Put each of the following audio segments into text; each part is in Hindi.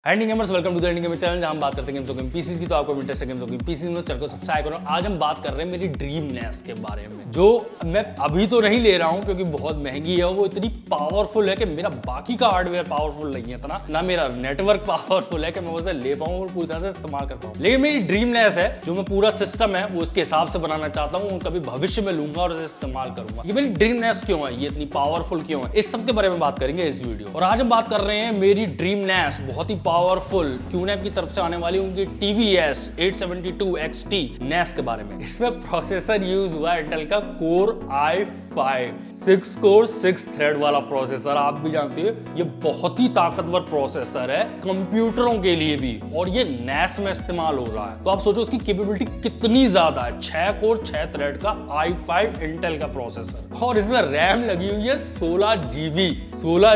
Ending gamers welcome to the ending gamer channel, जहां हम बात करते हैं गेम्स ऑफ पीसीज की। तो आपको इंटरेस्ट है गेम्स ऑफ पीसीज में, चैनल को सब्सक्राइब करो। आज हम बात कर रहे हैं मेरी ड्रीम नेस के बारे में, जो मैं अभी तो नहीं ले रहा हूं क्योंकि बहुत महंगी है। वो इतनी पावरफुल है कि मेरा बाकी का हार्डवेयर पावरफुल नहीं है इतना, ना मेरा नेटवर्क पावरफुल है कि मैं उसे ले पाऊं और पूरी तरह से इस्तेमाल कर पाऊं। लेकिन मेरी ड्रीम नेस है, जो मैं पूरा सिस्टम है वो उसके हिसाब से बनाना चाहता हूँ, कभी भविष्य में लूंगा और उसे इस्तेमाल करूंगा। ये मेरी ड्रीम नेस क्यों है, ये इतनी पावरफुल क्यों है, इस सब के बारे में बात करेंगे इस वीडियो। और आज हम बात कर रहे हैं मेरी ड्रीम नेस, बहुत ही पावरफुल QNAP की तरफ से आने वाली उनकी TVS 872 XT NAS के बारे में। इसमें प्रोसेसर यूज हुआ है इंटेल का Core i5 6 कोर 6 थ्रेड वाला प्रोसेसर। आप भी जानते हो ये बहुत ही ताकतवर प्रोसेसर है कंप्यूटरों के लिए भी, और ये NAS में इस्तेमाल हो रहा है। तो आप सोचो उसकी कैपेबिलिटी कितनी ज्यादा है। 6 कोर 6 थ्रेड का i5 इंटेल का प्रोसेसर, और इसमें रैम लगी हुई है 16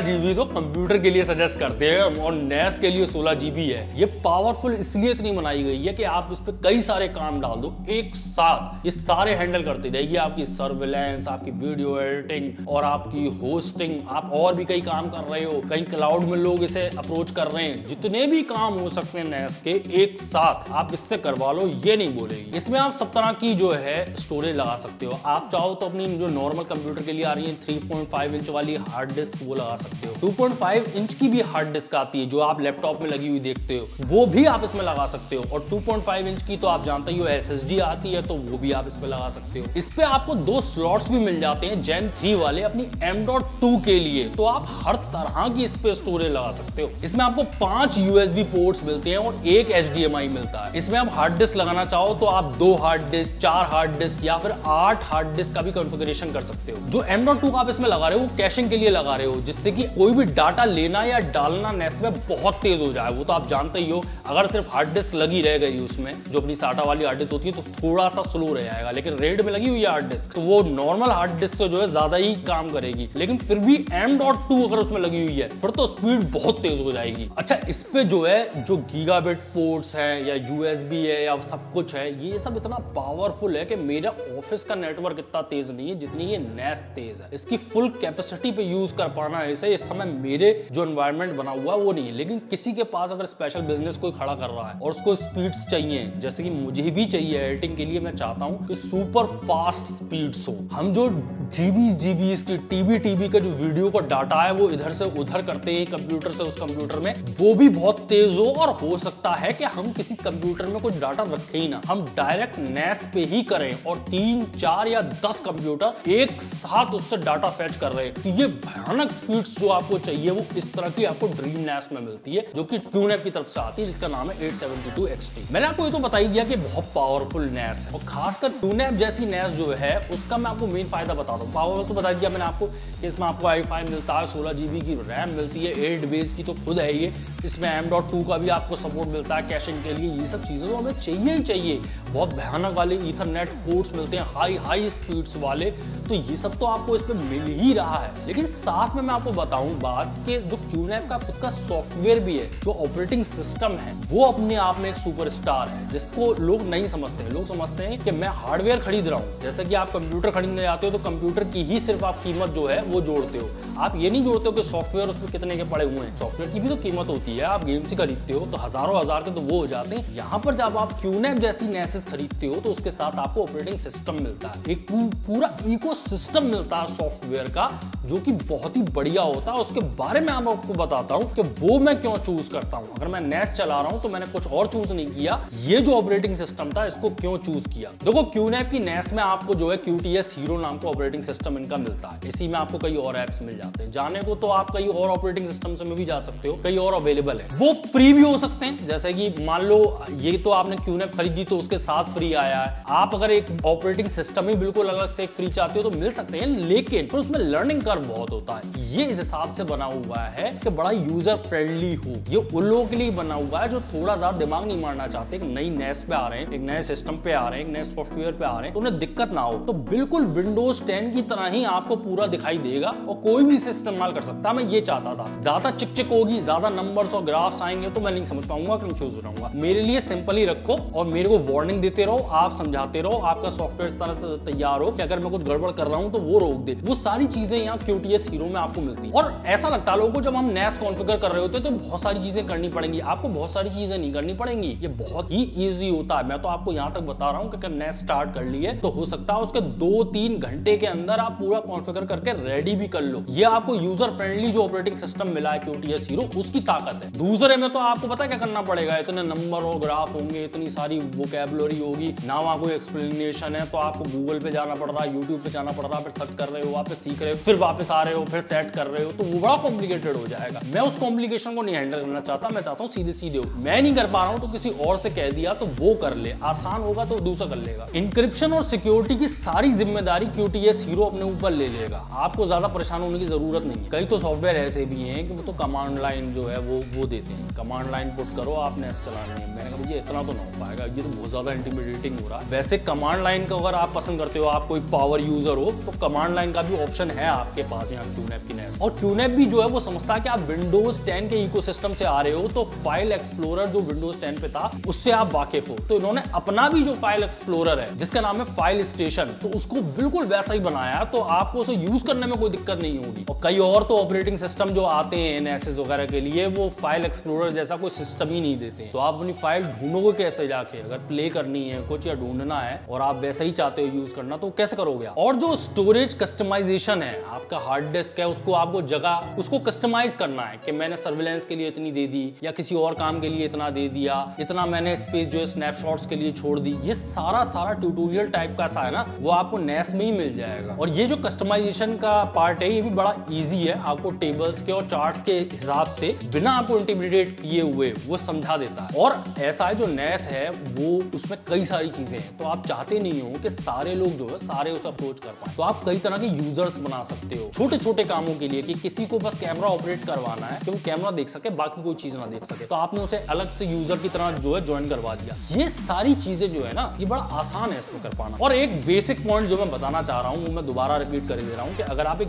GB तो कंप्यूटर के लिए सजेस्ट करते हैं, और NAS के लिए 16 GB है। ये पावरफुल इसलिए इतनी बनाई गई है कि आप इस पे कई सारे काम डाल दो एक साथ, ये सारे हैंडल करती रहेगी। आपकी सर्विलेंस, आपकी वीडियो एडिटिंग और आपकी होस्टिंग, आप और भी कई काम कर रहे हो, कहीं क्लाउड में लोग इसे अप्रोच कर रहे हैं, जितने भी काम हो सकते हैं NAS के एक साथ आप इससे करवा लो, ये नहीं बोलेगी। इसमें आप सब तरह की जो है स्टोरेज लगा सकते हो। आप चाहो तो अपनी जो नॉर्मल कंप्यूटर के लिए आ रही है 3.5 इंच वाली हार्ड डिस्क वो लगा सकते हो। 2.5 इंच की भी हार्ड डिस्क आती है जो आप लैपटॉप में लगी हुई देखते हो, वो भी आप इसमें लगा सकते हो। और 2.5 इंच की तो आप जानते ही हो SSD आती है, तो वो भी आप इसमें लगा सकते हो। इस पे आपको 2 स्लॉट्स भी मिल जाते हैं Gen 3 वाले अपनी M.2 के लिए, तो आप हर तरह की इस पे स्टोरेज लगा सकते हो। इसमें आपको 5 USB पोर्ट्स मिलते हैं और 1 HDMI मिलता है। इसमें आप हार्ड डिस्क लगाना चाहो तो आप 2 हार्ड डिस्क, 4 हार्ड डिस्क या फिर 8 हार्ड डिस्क का भी कॉन्फ़िगरेशन कर सकते हो। जो M.2 आप इसमें लगा रहे हो वो कैशिंग के लिए लगा रहे हो, जिससे कि कोई भी डाटा लेना या डालना NAS में बहुत तेज हो जाए। वो तो आप जानते ही हो, अगर सिर्फ हार्ड डिस्क लगी रह गई उसमें, जो अपनी SATA वाली हार्ड डिस्क होती है, तो थोड़ा सा स्लो रह जाएगा। लेकिन रेड में लगी हुई है हार्ड डिस्क, तो वो नॉर्मल हार्ड डिस्क से जो है ज्यादा ही काम करेगी। लेकिन फिर भी M.2 अगर उसमें लगी हुई है फिर तो स्पीड बहुत तेज हो जाएगी। अच्छा, इस पे जो है जो गीगाबिट पोर्ट्स है या USB है या सब कुछ है, ये सब इतना पावरफुल है कि मेरा ऑफिस का नेटवर्क इतना तेज नहीं है जितनी ये NAS तेज है। इसकी फुल कैपेसिटी पे यूज कर पाना है इसे, इस समय मेरे जो एनवायरनमेंट बना हुआ है वो नहीं है। लेकिन किसी के पास अगर स्पेशल बिजनेस कोई खड़ा कर रहा है और उसको स्पीड्स चाहिए, जैसे कि मुझे भी चाहिए एडिटिंग के लिए, मैं चाहता हूं कि सुपर फास्ट स्पीड्स हो। हम जो जीबी की टीबी का जो वीडियो का डाटा है वो इधर से उधर करते हैं कंप्यूटर से उस कंप्यूटर में, वो भी बहुत तेज हो। और हो सकता है कि हम किसी कंप्यूटर में कुछ डाटा रखे ही ना, हम डायरेक्ट NAS पे ही करें और 3, 4 या 10 कंप्यूटर एक साथ उससे डाटा फैच कर रहे हैं। तो ये भयानक स्पीड्स जो आपको चाहिए वो इस तरह की आपको ड्रीम NAS में मिलती है, जो कि QNAP की तरफ से आती है, जिसका नाम है 872 XT। मैंने आपको ये तो बता ही दिया कि बहुत पावरफुल NAS है, और खासकर QNAP जैसी NAS जो है उसका मैं आपको मेन फायदा बताता हूँ। पावरफुल तो बता दिया मैंने आपको, इसमें आपको i5 मिलता है, 16 GB की रैम मिलती है, 8 बेस की तो खुद है ये। इसमें M.2 का भी आपको सपोर्ट मिलता है कैशिंग के लिए। ये सब चीजें तो हमें चाहिए ही चाहिए। बहुत भयानक वाले ईथरनेट पोर्ट्स मिलते हैं, हाई स्पीड्स वाले, तो ये सब तो आपको इस पे मिल ही रहा है। लेकिन साथ में मैं आपको बताऊं बात कि जो QNAP का खुद का सॉफ्टवेयर भी है, जो ऑपरेटिंग सिस्टम है, वो अपने आप में एक सुपरस्टार है, जिसको लोग नहीं समझते हैं। लोग समझते हैं कि मैं हार्डवेयर खरीद रहा हूं, जैसे कि आप कंप्यूटर खरीदने जाते हो तो कंप्यूटर की ही सिर्फ आप कीमत जो है वो जोड़ते हो, आप ये नहीं जोड़ते हो कि सॉफ्टवेयर उसमें कितने के पड़े हुए हैं। सॉफ्टवेयर की भी तो कीमत होती है, आप गेम से खरीदते हो तो हजारों हजार के तो वो हो जाते हैं। यहाँ पर जब आप QNAP जैसी NAS खरीदते हो तो उसके साथ आपको ऑपरेटिंग सिस्टम मिलता है, एक पूरा इकोसिस्टम मिलता है सॉफ्टवेयर का, जो कि बहुत ही बढ़िया होता है। उसके बारे में मैं आपको बताता हूँ कि वो मैं क्यों चूज करता हूँ। अगर मैं NAS चला रहा हूँ तो मैंने कुछ और चूज नहीं किया, ये जो ऑपरेटिंग सिस्टम था इसको क्यों चूज किया। देखो, QNAP की NAS में आपको जो है QTS हीरो नाम का ऑपरेटिंग सिस्टम इनका मिलता है। इसी में आपको कई और एप्स मिल जाते हैं। जाने को तो आप कई और ऑपरेटिंग सिस्टम से में भी जा सकते हो, कई और अवेलेबल है, वो फ्री भी हो सकते हैं। जैसे कि मान लो ये तो आपने QNAP खरीदी तो उसके साथ फ्री आया है। आप अगर एक ऑपरेटिंग सिस्टम ही बिल्कुल अलग से फ्री चाहते हो तो मिल सकते हैं, लेकिन फिर उसमें लर्निंग कर्व बहुत होता है। ये इस हिसाब से बना हुआ है कि बड़ा यूजर फ्रेंडली हो। ये उन लोगों के लिए बना हुआ है जो थोड़ा ज्यादा दिमाग नहीं मारना चाहते, एक नई NAS पे आ रहे हैं, एक नए सिस्टम पे आ रहे हैं, एक नए सॉफ्टवेयर पे आ रहे हैं, तो उन्हें दिक्कत ना हो। तो बिल्कुल विंडोज 10 की तरह ही आपको पूरा दिखाई देगा और कोई भी इसे इस्तेमाल कर सकता है। मैं ये चाहता था, ज्यादा चिक होगी, ज्यादा नंबर्स और ग्राफ्स आएंगे तो मैं नहीं समझ पाऊंगा, कंफ्यूज हो जाऊंगा। मेरे लिए सिंपल ही रखो और मेरे को वार्निंग देते रहो, आप समझाते रहो, आपका सॉफ्टवेयर इस तरह से तैयार हो कि अगर मैं कुछ गड़बड़ कर रहा हूं तो वो रोक दे। वो सारी चीजें यहाँ QTS हीरो में आपको मिलती है। और ऐसा लगता है लोगों को जब हम NAS कॉन्फ़िगर कर रहे होते हैं तो बहुत सारी चीजें करनी पड़ेंगी। आपको बहुत सारी चीजें नहीं करनी पड़ेंगी, ये बहुत ही ईजी होता है। मैं तो आपको यहाँ तक बता रहा हूँ कि अगर NAS स्टार्ट कर लिए तो हो सकता है उसके 2-3 घंटे के अंदर आप पूरा कॉन्फ़िगर करके रेडी भी कर लो। ये आपको यूजर फ्रेंडली जो ऑपरेटिंग सिस्टम मिला है QTS हीरो, उसकी ताकत है। दूसरे में तो आपको पता क्या करना पड़ेगा, इतने नंबर और ग्राफ होंगे, इतनी सारी वोकैबुलरी होगी ना, वहाँ कोई एक्सप्लेनेशन है तो आपको गूगल पे जाना पड़ रहा है, यूट्यूब पे जाना पड़ रहा है, फिर सर्च कर रहे हो, वापस सीख रहे हो, फिर वापस आ रहे हो, फिर सेट कर रहे हो, तो वो बड़ा कॉम्प्लिकेटेड हो जाएगा। मैं उस कॉम्प्लिकेशन को नहीं हैंडल करना चाहता, मैं चाहता हूँ सीधे सीधे हो। मैं नहीं कर पा रहा हूँ तो किसी और से कह दिया तो वो कर ले, आसान होगा तो दूसरा कर लेगा। इंक्रिप्शन और सिक्योरिटी की सारी जिम्मेदारी QTS हीरो अपने ऊपर ले लेगा, आपको ज्यादा परेशान होने की जरूरत नहीं है। कई तो सॉफ्टवेयर ऐसे भी हैं कि वो तो कमांड लाइन जो है वो देते हैं, कमांड लाइन पुट करो आपने NAS चलानी है। मैंने कहा भैया इतना तो ना हो पाएगा, ये तो बहुत ज्यादा इंटिमिडेटिंग हो रहा है। वैसे कमांड लाइन का अगर आप पसंद करते हो, आप कोई पावर यूजर हो, तो कमांड लाइन का भी ऑप्शन है आपके पास यहाँ QNAP की NAS। और QNAP भी जो है वो समझता है कि आप विंडोज 10 के इकोसिस्टम से आ रहे हो, तो फाइल एक्सप्लोरर जो विंडोज 10 पे था उससे आप वाकिफ हो, तो इन्होंने अपना भी जो फाइल एक्सप्लोरर है जिसका नाम है फाइल स्टेशन, तो उसको बिल्कुल वैसा ही बनाया, तो आपको उसे यूज करने में कोई दिक्कत नहीं होगी। और कई और तो ऑपरेटिंग सिस्टम जो आते हैं NAS वगैरह के लिए, वो फाइल एक्सप्लोरर जैसा कोई सिस्टम ही नहीं देते, तो आप अपनी फाइल ढूंढोगे कैसे जाके, अगर प्ले करनी है कुछ या ढूंढना है और आप वैसा ही चाहते हो यूज करना, तो कैसे करोगे। और जो स्टोरेज कस्टमाइजेशन है, आपका हार्ड डिस्क है, उसको आपको जगह उसको कस्टमाइज करना है कि मैंने सर्विलेंस के लिए इतनी दे दी या किसी और काम के लिए इतना दे दिया, इतना मैंने स्पेस जो है स्नैपशॉट्स के लिए छोड़ दी। ये सारा ट्यूटोरियल टाइप का सा है ना, वो आपको NAS में ही मिल जाएगा। और ये जो कस्टमाइजेशन का पार्ट है ये भी बड़ा इजी है, आपको टेबल्स के और चार्ट्स के हिसाब से बिना आपको इंटिमिडेट किए हुए वो समझा देता है। और ऐसा है जो NAS है वो उसमें कई सारी चीजें हैं, तो आप चाहते नहीं हो कि सारे लोग जो है सारे उसे अप्रोच कर पाए, तो आप कई तरह के यूजर्स बना सकते हो छोटे छोटे कामों के लिए, कि किसी को बस कैमरा ऑपरेट करवाना है कि वो कैमरा देख सके, बाकी कोई चीज ना देख सके, तो आपने उसे अलग से यूजर की तरह जो है ज्वाइन करवा दिया। ये सारी चीजें जो है ना, ये बड़ा आसान है इसमें कर पाना। और एक बेसिक पॉइंट जो मैं बताना चाह रहा हूँ वो मैं दोबारा रिपीट कर दे रहा हूँ कि अगर आप एक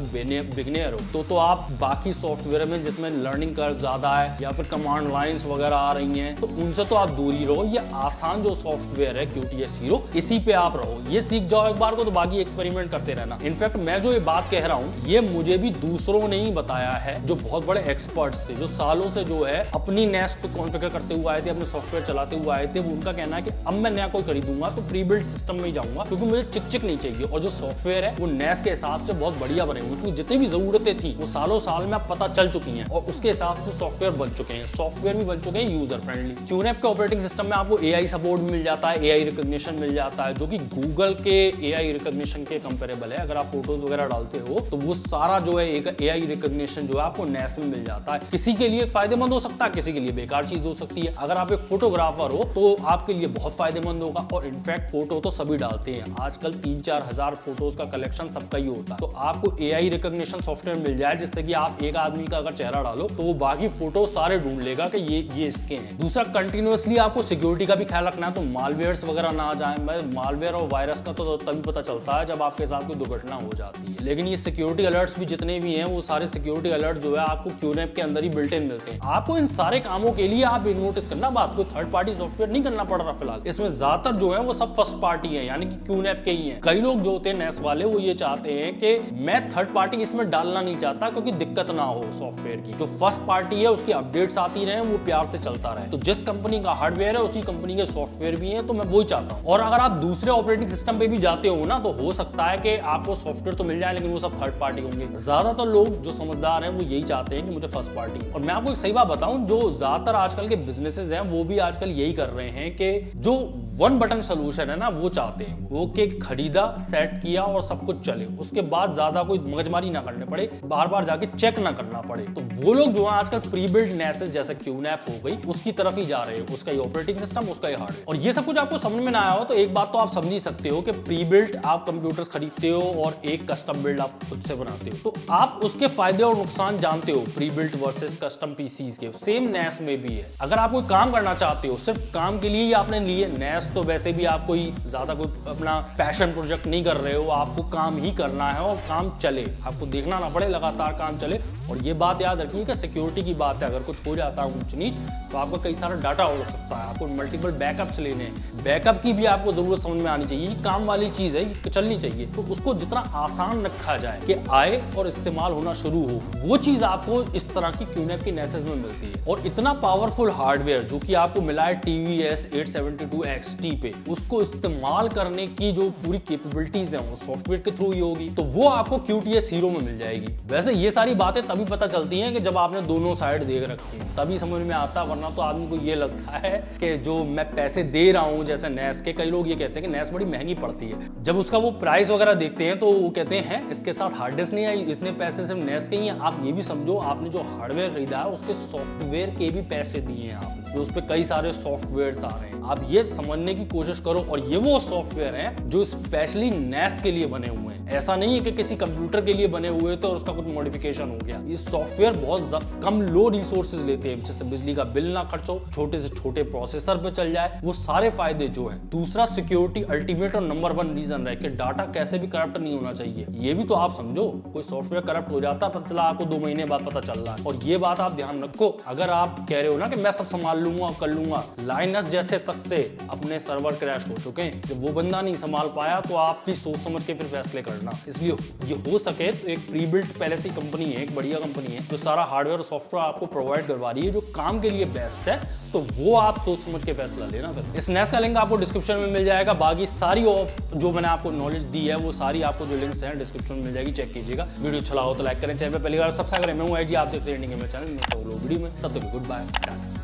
बिगिनियर हो तो आप बाकी सॉफ्टवेयर में जिसमें लर्निंग कर्व ज्यादा है या फिर कमांड लाइंस वगैरह आ रही हैं, तो उनसे तो आप दूर ही रहो। ये आसान जो सॉफ्टवेयर है QTS हीरो, इसी पे आप रहो, ये सीख जाओ एक बार को, तो बाकी एक्सपेरिमेंट करते रहना। इनफैक्ट मैं जो ये बात कह रहा हूँ ये मुझे भी दूसरों ने ही बताया है, जो बहुत बड़े एक्सपर्ट्स थे, जो सालों से जो है अपनी NAS को कॉन्फ़िगर करते हुए आए थे, अपने सॉफ्टवेयर चलाते हुए आए थे। उनका कहना है कि अब मैं नया कोई खरीदूंगा तो प्री बिल्ट सिस्टम में ही जाऊंगा, क्योंकि मुझे चिक नहीं चाहिए, और जो सॉफ्टवेयर है वो NAS के हिसाब से बहुत बढ़िया बने हुए, क्योंकि जितनी भी जरूरतें थी वो सालों साल में पता चल चुकी हैं और उसके हिसाब से सॉफ्टवेयर बन चुके हैं, सॉफ्टवेयर भी बन चुके हैं यूजर फ्रेंडली। QNAP के ऑपरेटिंग सिस्टम में आपको AI सपोर्ट मिल जाता है, AI रिकॉग्निशन मिल जाता है, जो कि गूगल के AI रिकॉग्निशन के कंपेरेबल है। अगर आप फोटोज वगैरह डालते हो तो वो सारा जो है एक AI रिकॉग्निशन जो है आपको NAS में मिल जाता है। किसी के लिए फायदेमंद हो सकता है, किसी के लिए बेकार चीज हो सकती है। अगर आप एक फोटोग्राफर हो तो आपके लिए बहुत फायदेमंद होगा, और इनफैक्ट फोटो तो सभी डालते हैं आजकल, 3-4 हजार फोटोज का कलेक्शन सबका ही होता है, तो आपको AI रिकॉग्निशन सॉफ्टवेयर मिल जाए जिससे कि आप एक आदमी का अगर चेहरा डालो तो वो बाकी फोटो सारे ढूंढ लेगा कि ये इसके हैं। दूसरा, कंटिन्यूअसली आपको सिक्योरिटी का भी ख्याल रखना है, तो मालवेयर्स वगैरह ना आ जाए। मालवेयर और वायरस का तो तभी पता चलता है जब आपके साथ कोई दुर्घटना हो जाती है, लेकिन ये सिक्योरिटी अलर्ट्स भी जितने भी हैं वो सारे सिक्योरिटी अलर्ट जो है आपको QNAP के अंदर ही बिल्ट इन मिलते हैं। आपको इन सारे कामों के लिए आप नोटिस करना, बात कोई थर्ड पार्टी सॉफ्टवेयर नहीं करना पड़ रहा फिलहाल। इसमें ज्यादातर जो है वो सब फर्स्ट पार्टी है, यानी कि QNAP के ही है। कई लोग जो होते हैं NAS वाले वो ये चाहते हैं कि मैं थर्ड पार्टी इसमें डालना नहीं चाहता क्योंकि दिक्कत ना हो सॉफ्टवेयर की, जो फर्स्ट पार्टी है उसकी अपडेट्स आती रहे, वो प्यार से चलता रहे। तो जिस कंपनी का हार्डवेयर है उसी कंपनी के सॉफ्टवेयर भी है, तो मैं वही चाहता हूँ। और अगर आप दूसरे ऑपरेटिंग सिस्टम पे भी जाते हो ना, तो हो सकता है कि आपको सॉफ्टवेयर तो मिल जाए लेकिन वो सब थर्ड पार्टी होंगे। ज्यादातर लोग जो समझदार हैं वो यही चाहते हैं कि मुझे फर्स्ट पार्टी। और मैं आपको एक सही बात बताऊं, जो ज्यादातर आजकल के बिजनेसेस हैं वो भी आजकल यही कर रहे हैं कि जो वन बटन सोल्यूशन है ना वो चाहते हैं, वो कि खरीदा, सेट किया और सब कुछ चले, उसके बाद ज्यादा कोई मगजमारी ना करने पड़े, बार बार जाके चेक ना करना पड़े। तो वो लोग जो है आजकल प्री बिल्ट NAS जैसे QNAP हो गई उसकी तरफ ही जा रहे हैं, उसका ही ऑपरेटिंग सिस्टम, उसका ही हार्डवेयर। और ये सब कुछ आपको समझ में ना आया हो तो एक बात तो आप समझ ही सकते हो कि प्री बिल्ट आप कंप्यूटर्स खरीदते हो और एक कस्टम बिल्ड आप खुद से बनाते हो, तो आप उसके फायदे और नुकसान जानते हो, pre built versus custom PCs के। सेम NAS में भी है, अगर आप कोई काम करना चाहते हो सिर्फ काम के लिए ही आपने लिए, NAS तो वैसे भी आप कोई ज्यादा कोई अपना पैशन प्रोजेक्ट नहीं कर रहे हो, आपको काम ही करना है और काम चले, आपको देखना ना पड़े, लगातार काम चले। और ये बात याद रखिए कि सिक्योरिटी की बात है, अगर कुछ हो जाता है ऊंच नीच तो आपका कई सारा डाटा हो सकता है, आपको मल्टीपल बैकअप्स लेने हैं, बैकअप की भी आपको जरूरत समझ में आनी चाहिए। ये काम वाली चीज है, ये चलनी चाहिए, तो उसको जितना आसान रखा जाए कि आए और इस्तेमाल होना शुरू हो, वो चीज आपको इस तरह की QNAP की नेसेस में मिलती है। और इतना पावरफुल हार्डवेयर जो कि आपको मिला है TVS 872 XT पे, उसको इस्तेमाल करने की जो पूरी कैपेबिलिटीज है वो सॉफ्टवेयर के थ्रू ही होगी, तो वो आपको QTS हीरो में मिल जाएगी। वैसे ये सारी बातें तभी पता चलती हैं कि जब आपने दोनों साइड देख रखी है, तभी समझ में आता, वरना तो आदमी को ये लगता है कि जो मैं पैसे दे रहा हूं, जैसे NAS के, कई लोग ये कहते हैं कि NAS बड़ी महंगी पड़ती है। जब उसका वो प्राइस वगैरह देखते हैं तो वो कहते हैं इसके साथ हार्ड डिस्क नहीं आई, इतने पैसे सिर्फ NAS के ही हैं। आप ये भी समझो, आपने जो हार्डवेयर खरीदा है उसके सॉफ्टवेयर के भी पैसे दिए हैं आपने, तो उस पर कई सारे सॉफ्टवेयर आ रहे हैं। आप ये समझने की कोशिश करो, और ये वो सॉफ्टवेयर हैं जो स्पेशली NAS के लिए बने हुए हैं। ऐसा नहीं है कि किसी कंप्यूटर के लिए बने हुए तो उसका कुछ मॉडिफिकेशन हो गया। ये सॉफ्टवेयर बहुत कम लो रिसोर्सेज लेते हैं, जैसे बिजली का बिल ना खर्च हो, छोटे से छोटे प्रोसेसर पे चल जाए, वो सारे फायदे जो है। दूसरा, सिक्योरिटी अल्टीमेट और नंबर 1 रीजन है कि डाटा कैसे भी करप्ट नहीं होना चाहिए। ये भी तो आप समझो, कोई सॉफ्टवेयर करप्ट हो जाता है, पता चला आपको 2 महीने बाद पता चल रहा है। और ये बात आप ध्यान रखो, अगर आप कह रहे हो ना कि मैं सब संभाल लूंगा कर लूंगा, लाइनस जैसे तक से अपने सर्वर क्रैश हो चुके हैं, जब वो बंदा नहीं संभाल पाया तो आप भी सोच समझ के फिर फैसले करना। इसलिए ये हो सके तो एक प्री बिल्ट पहले से कंपनी है, एक बढ़िया कंपनी है जो सारा हार्डवेयर और सॉफ्टवेयर आपको प्रोवाइड करवा रही है, जो काम के लिए बेस्ट है, तो वो आप सोच समझ के फैसला लेना। फिर इस NAS का लिंक आपको डिस्क्रिप्शन में मिल जाएगा। बाकी सारी जो मैंने आपको नॉलेज दी है वो सारी आपको जो लिंक्स हैं डिस्क्रिप्शन में मिल जाएगी, चेक कीजिएगा। वीडियो अच्छा लगा हो तो लाइक करें, चैनल पे पहली बार सब्सक्राइब करें। मैं हूं IG, आप देख रहे हैं इंडिया में चैनल में, वीडियो में। तब तक गुड बाय।